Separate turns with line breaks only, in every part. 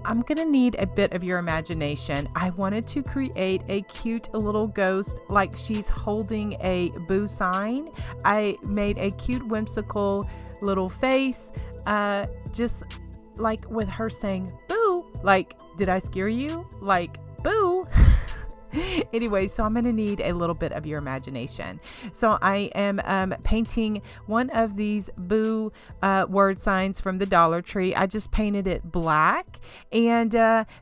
I'm gonna need a bit of your imagination. I wanted to create a cute little ghost like she's holding a boo sign. I made a cute whimsical little face, just like with her saying boo, like, did I scare you? Like, boo. Anyway, so I'm going to need a little bit of your imagination. So I am painting one of these boo word signs from the Dollar Tree. I just painted it black. And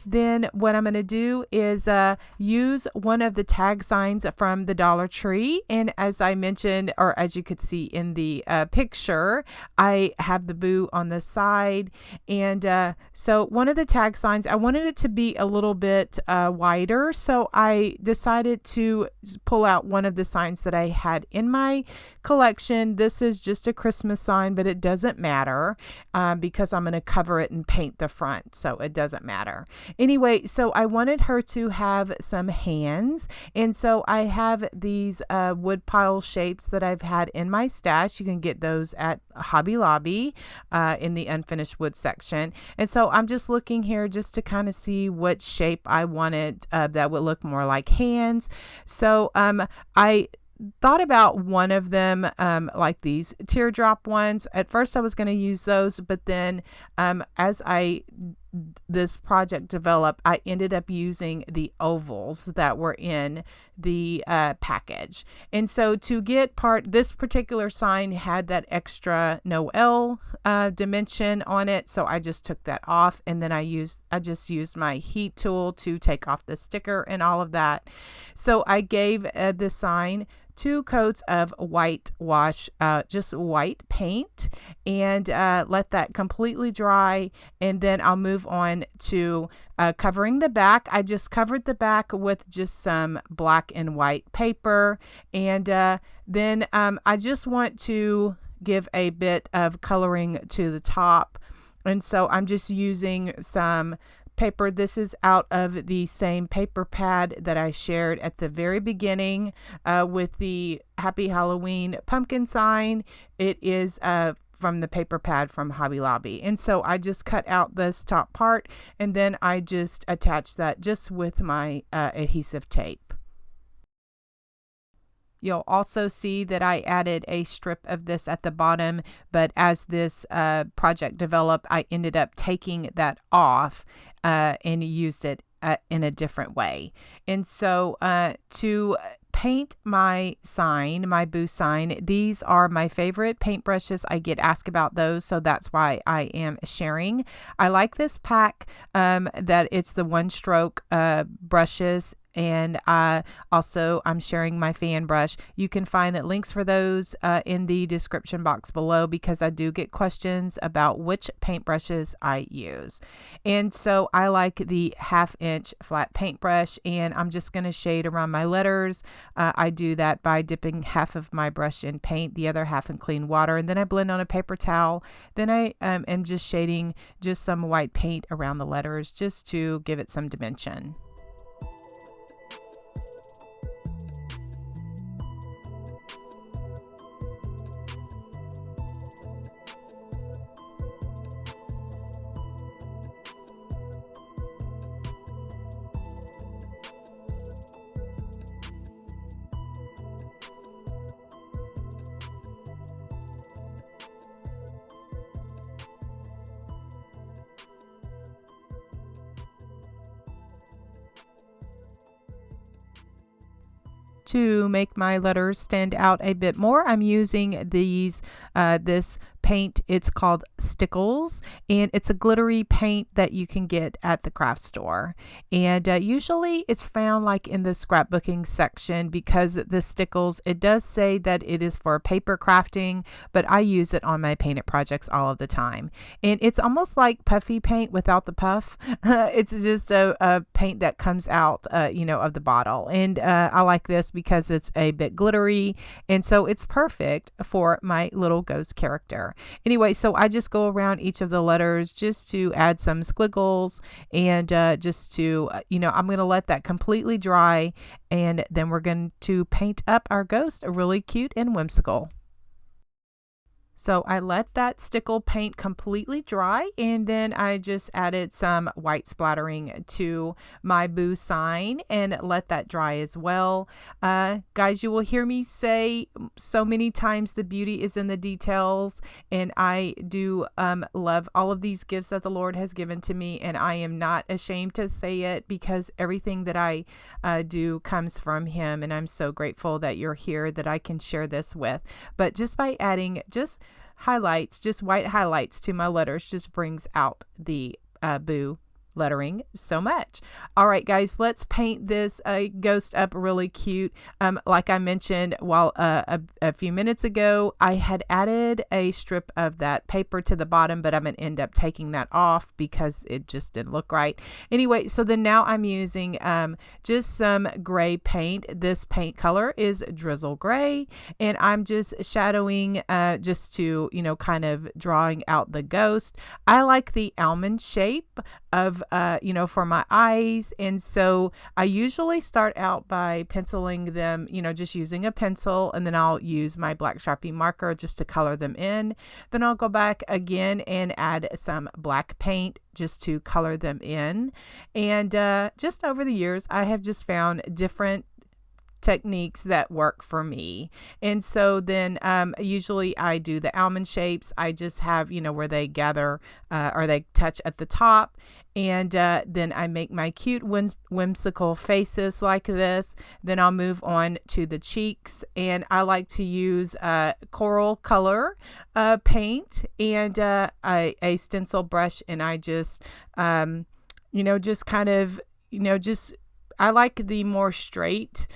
then what I'm going to do is use one of the tag signs from the Dollar Tree. And as I mentioned, or as you could see in the picture, I have the boo on the side. And so one of the tag signs, I wanted it to be a little bit wider. So I decided to pull out one of the signs that I had in my collection. This is just a Christmas sign, but it doesn't matter because I'm going to cover it and paint the front, so it doesn't matter. Anyway, so I wanted her to have some hands, and so I have these wood pile shapes that I've had in my stash. You can get those at Hobby Lobby in the unfinished wood section. And so I'm just looking here just to kind of see what shape I wanted that would look more like hands. So I thought about one of them, like these teardrop ones. At first I was going to use those, but then as this project developed, I ended up using the ovals that were in the package. And so to get this particular sign had that extra Noel dimension on it. So I just took that off, and then I just used my heat tool to take off the sticker and all of that. So I gave the sign 2 coats of white wash, just white paint, and let that completely dry. And then I'll move on to covering the back. I just covered the back with just some black and white paper. And then I just want to give a bit of coloring to the top. And so I'm just using some paper. This is out of the same paper pad that I shared at the very beginning with the Happy Halloween pumpkin sign. It is from the paper pad from Hobby Lobby. And so I just cut out this top part, and then I just attach that just with my adhesive tape. You'll also see that I added a strip of this at the bottom, but as this project developed, I ended up taking that off and used it in a different way. And so to paint my sign, my boo sign, these are my favorite paintbrushes. I get asked about those, so that's why I am sharing. I like this pack that it's the 1-stroke brushes. And also I'm sharing my fan brush. You can find the links for those in the description box below, because I do get questions about which paintbrushes I use. And so I like the 1/2-inch flat paintbrush, and I'm just going to shade around my letters. I do that by dipping half of my brush in paint, the other half in clean water, and then I blend on a paper towel. Then I am just shading just some white paint around the letters just to give it some dimension. To make my letters stand out a bit more, I'm using this paint. It's called Stickles, and it's a glittery paint that you can get at the craft store. And usually it's found like in the scrapbooking section, because the Stickles, it does say that it is for paper crafting, but I use it on my painted projects all of the time. And it's almost like puffy paint without the puff. It's just a paint that comes out, of the bottle. And I like this because it's a bit glittery, and so it's perfect for my little ghost character. Anyway, so I just go around each of the letters just to add some squiggles, and just to, I'm going to let that completely dry, and then we're going to paint up our ghost really cute and whimsical. So I let that stickle paint completely dry, and then I just added some white splattering to my boo sign and let that dry as well. Guys, you will hear me say so many times the beauty is in the details, and I do love all of these gifts that the Lord has given to me, and I am not ashamed to say it because everything that I do comes from Him, and I'm so grateful that you're here that I can share this with. But just by adding just highlights, just white highlights to my letters, just brings out the boo lettering so much. All right, guys, let's paint this ghost up really cute. Like I mentioned a few minutes ago, I had added a strip of that paper to the bottom, but I'm going to end up taking that off because it just didn't look right. Anyway, so then now I'm using just some gray paint. This paint color is drizzle gray, and I'm just shadowing just to, kind of drawing out the ghost. I like the almond shape of for my eyes, and so I usually start out by penciling them, just using a pencil, and then I'll use my black Sharpie marker just to color them in. Then I'll go back again and add some black paint just to color them in. And just over the years, I have just found different techniques that work for me. And so then usually I do the almond shapes. I just have, where they gather or they touch at the top. And then I make my cute whimsical faces like this. Then I'll move on to the cheeks. And I like to use coral color paint and a stencil brush. And I just, just kind of, I like the more straight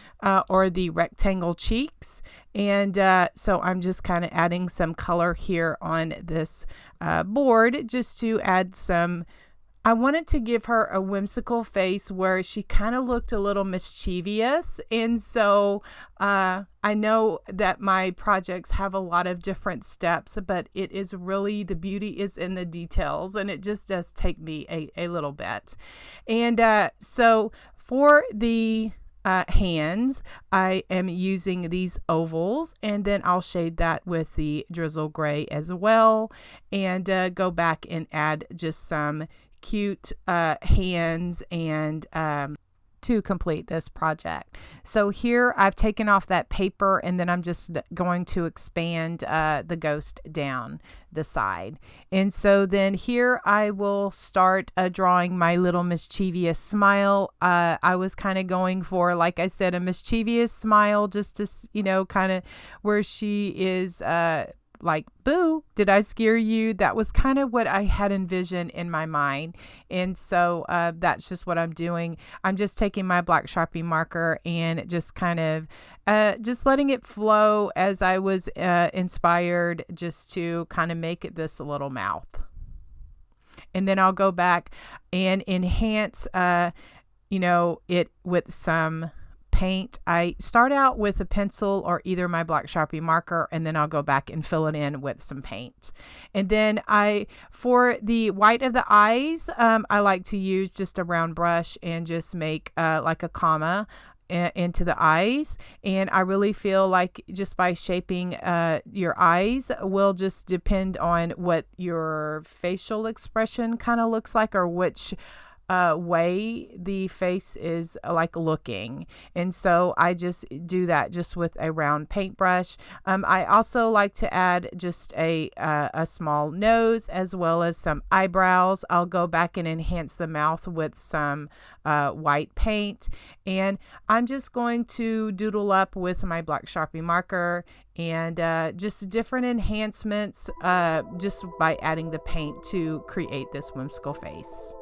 or the rectangle cheeks. And so I'm just kind of adding some color here on this board just to add some. I wanted to give her a whimsical face where she kind of looked a little mischievous. And so I know that my projects have a lot of different steps, but it is really, the beauty is in the details, and it just does take me a little bit. And so for the hands, I am using these ovals, and then I'll shade that with the drizzle gray as well, and go back and add just some cute hands and to complete this project. So here I've taken off that paper, and then I'm just going to expand the ghost down the side. And so then here I will start drawing my little mischievous smile. I was kind of going for, like I said, a mischievous smile, just to, kind of where she is like, boo, did I scare you? That was kind of what I had envisioned in my mind. And so that's just what I'm doing. I'm just taking my black Sharpie marker and just kind of just letting it flow as I was inspired, just to kind of make this little mouth. And then I'll go back and enhance, it with some paint. I start out with a pencil or either my black Sharpie marker, and then I'll go back and fill it in with some paint. And then for the white of the eyes, I like to use just a round brush and just make like a comma into the eyes. And I really feel like just by shaping your eyes will just depend on what your facial expression kind of looks like, or which way the face is like looking. And so I just do that just with a round paintbrush. I also like to add just a small nose as well as some eyebrows. I'll go back and enhance the mouth with some white paint, and I'm just going to doodle up with my black Sharpie marker and just different enhancements just by adding the paint to create this whimsical face.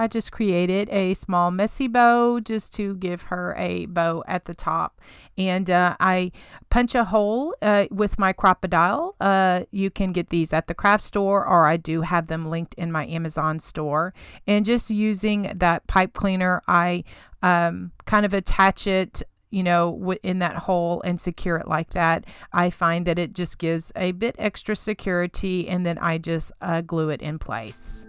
I just created a small messy bow just to give her a bow at the top. And I punch a hole with my crocodile. You can get these at the craft store, or I do have them linked in my Amazon store. And just using that pipe cleaner, I kind of attach it, you know, in that hole and secure it like that. I find that it just gives a bit extra security, and then I just glue it in place.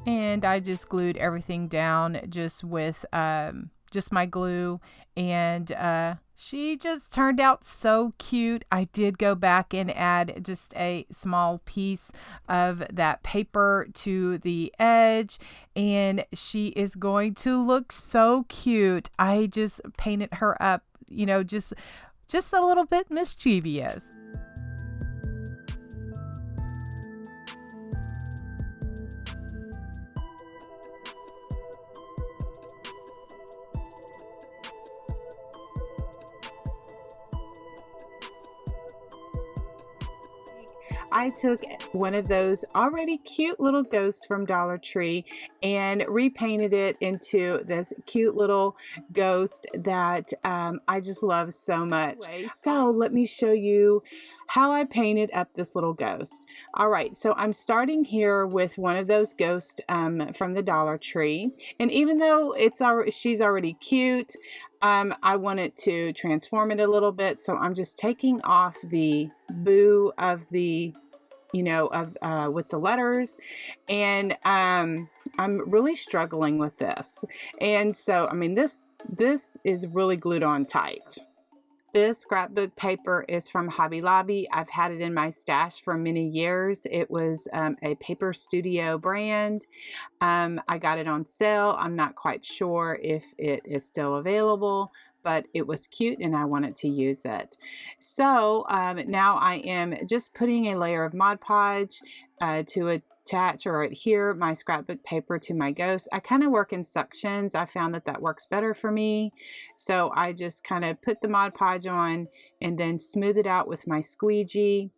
And I just glued everything down just with just my glue, and she just turned out so cute. I did go back and add just a small piece of that paper to the edge, and she is going to look so cute. I just painted her up, you know, just a little bit mischievous. I took one of those already cute little ghosts from Dollar Tree and repainted it into this cute little ghost that I just love so much. So let me show you how I painted up this little ghost. All right, so I'm starting here with one of those ghosts from the Dollar Tree. And even though she's already cute, I wanted to transform it a little bit. So I'm just taking off the boo of the, you know, with the letters, and I'm really struggling with this. And so, I mean, this is really glued on tight. This scrapbook paper is from Hobby Lobby. I've had it in my stash for many years. It was a Paper Studio brand. I got it on sale. I'm not quite sure if it is still available, but it was cute and I wanted to use it. So now I am just putting a layer of Mod Podge to attach or adhere my scrapbook paper to my ghost. I kind of work in sections. I found that works better for me. So I just kind of put the Mod Podge on and then smooth it out with my squeegee,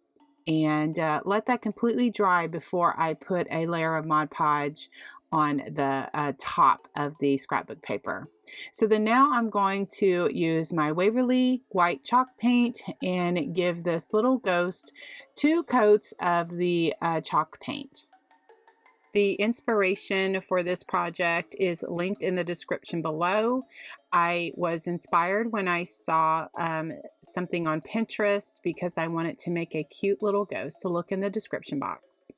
and let that completely dry before I put a layer of Mod Podge on the top of the scrapbook paper. So then now I'm going to use my Waverly white chalk paint and give this little ghost 2 coats of the chalk paint. The inspiration for this project is linked in the description below. I was inspired when I saw something on Pinterest because I wanted to make a cute little ghost, so look in the description box.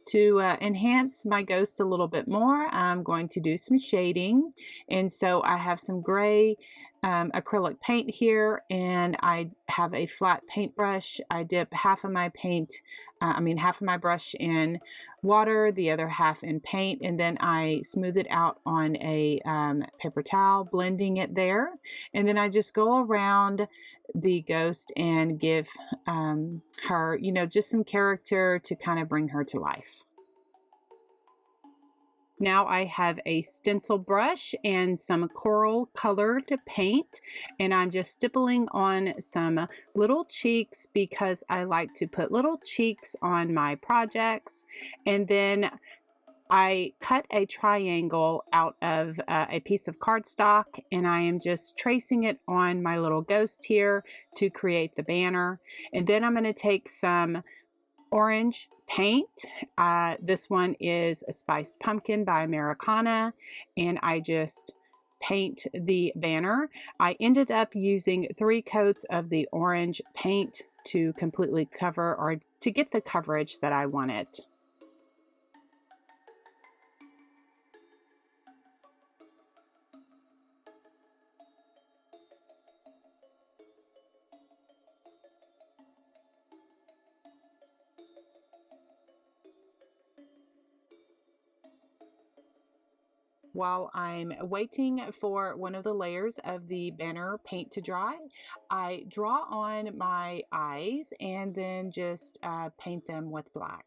To enhance my ghost a little bit more, I'm going to do some shading. And so I have some gray acrylic paint here, and I have a flat paintbrush. I dip half of my brush in water, the other half in paint, and then I smooth it out on a paper towel, blending it there. And then I just go around the ghost and give her, you know, just some character to kind of bring her to life. Now I have a stencil brush and some coral colored paint, and I'm just stippling on some little cheeks because I like to put little cheeks on my projects. And then I cut a triangle out of a piece of cardstock, and I am just tracing it on my little ghost here to create the banner. And then I'm going to take some orange paint. This one is a Spiced Pumpkin by Americana, and I just paint the banner. I ended up using 3 coats of the orange paint to completely cover, or to get the coverage that I wanted. While I'm waiting for one of the layers of the banner paint to dry, I draw on my eyes and then just paint them with black.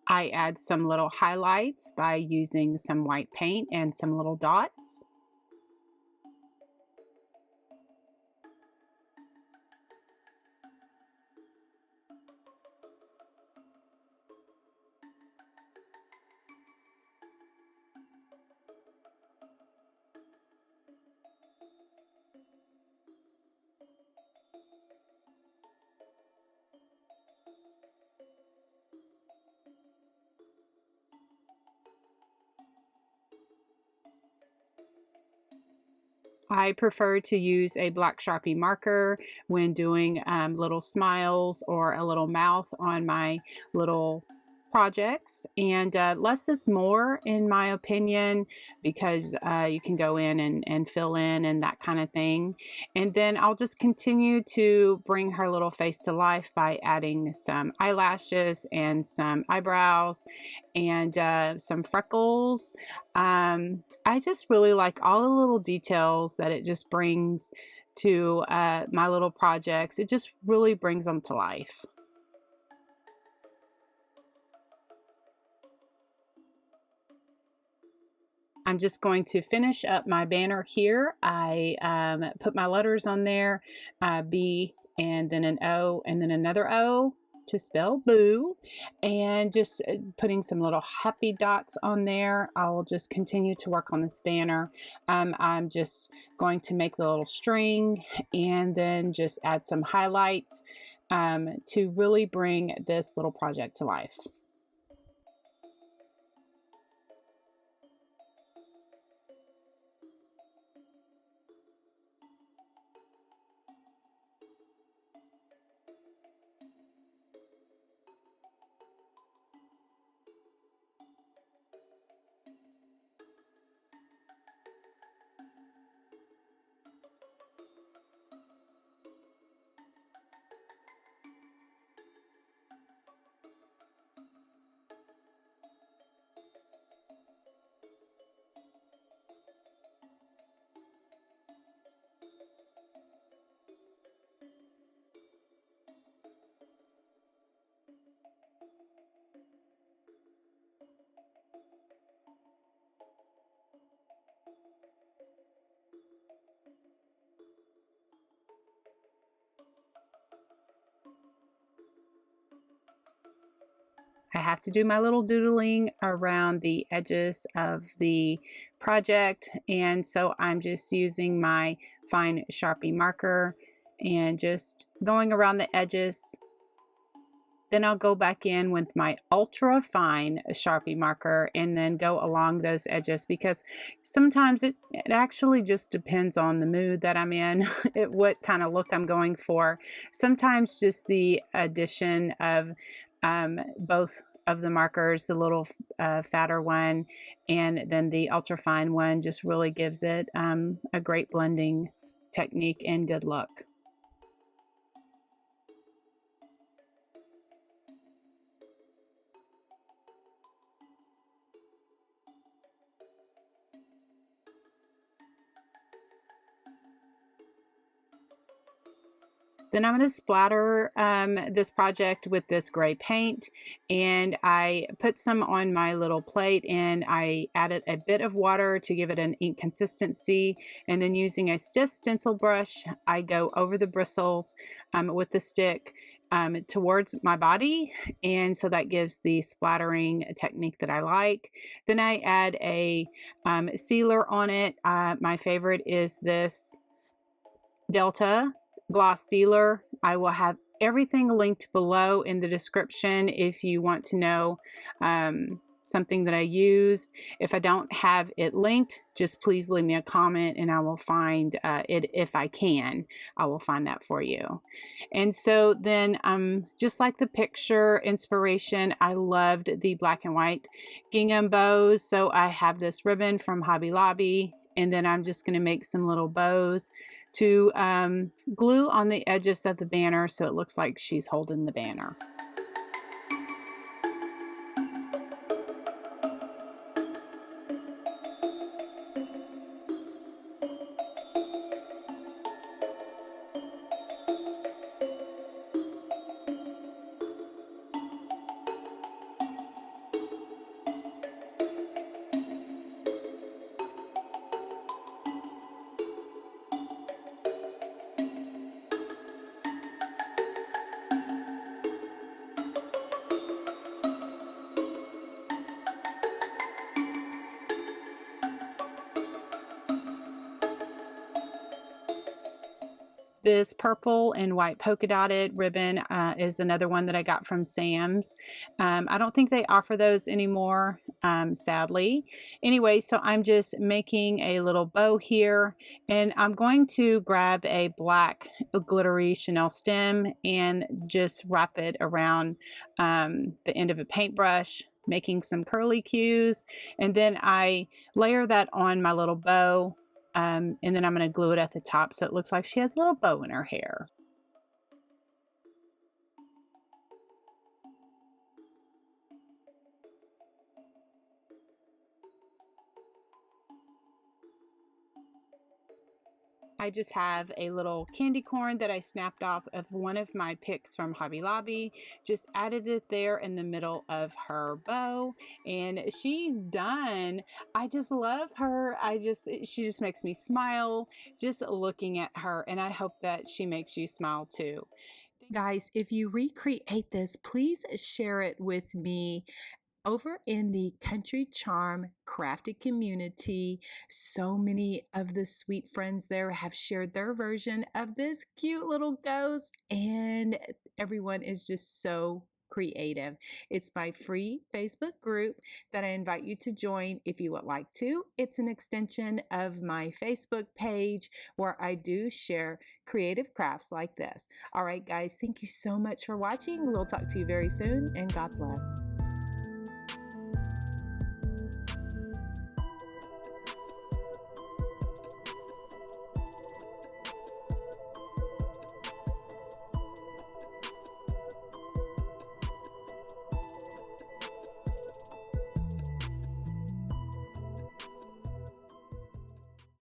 I add some little highlights by using some white paint and some little dots. I prefer to use a black Sharpie marker when doing little smiles or a little mouth on my little projects, and less is more in my opinion, because you can go in and fill in and that kind of thing. And then I'll just continue to bring her little face to life by adding some eyelashes and some eyebrows and some freckles. I just really like all the little details that it just brings to my little projects. It just really brings them to life. I'm just going to finish up my banner here. I put my letters on there, B and then an O and then another O to spell boo, and just putting some little happy dots on there. I will just continue to work on this banner. I'm just going to make the little string and then just add some highlights to really bring this little project to life. I have to do my little doodling around the edges of the project, and so I'm just using my fine Sharpie marker and just going around the edges. Then I'll go back in with my ultra fine Sharpie marker and then go along those edges, because sometimes it actually just depends on the mood that I'm in, what kind of look I'm going for. Sometimes just the addition of both of the markers, the little fatter one and then the ultra fine one, just really gives it a great blending technique and good look. Then I'm going to splatter this project with this gray paint, and I put some on my little plate and I added a bit of water to give it an ink consistency, and then using a stiff stencil brush I go over the bristles with the stick towards my body, and so that gives the splattering technique that I like. Then I add a sealer on it. My favorite is this Delta gloss sealer. I will have everything linked below in the description if you want to know something that I used. If I don't have it linked, just please leave me a comment and I will find it. If I can, I will find that for you. And so then just like the picture inspiration, I loved the black and white gingham bows. So I have this ribbon from Hobby Lobby,
And then I'm just going to make some little bows to glue on the edges of the banner so it looks like she's holding the banner. This purple and white polka dotted ribbon is another one that I got from Sam's. I don't think they offer those anymore, sadly. Anyway, so I'm just making a little bow here, and I'm going to grab a black glittery Chanel stem and just wrap it around the end of a paintbrush, making some curly cues, and then I layer that on my little bow. And then I'm going to glue it at the top so it looks like she has a little bow in her hair. I just have a little candy corn that I snapped off of one of my picks from Hobby Lobby. Just added it there in the middle of her bow, and she's done. I just love her. She just makes me smile just looking at her, and I hope that she makes you smile too. Guys, if you recreate this, please share it with me over in the Country Charm crafted community. So many of the sweet friends there have shared their version of this cute little ghost, and everyone is just so creative. It's my free Facebook group that I invite you to join if you would like to. It's an extension of my Facebook page where I do share creative crafts like this. All right, guys, thank you so much for watching. We'll talk to you very soon, and God bless.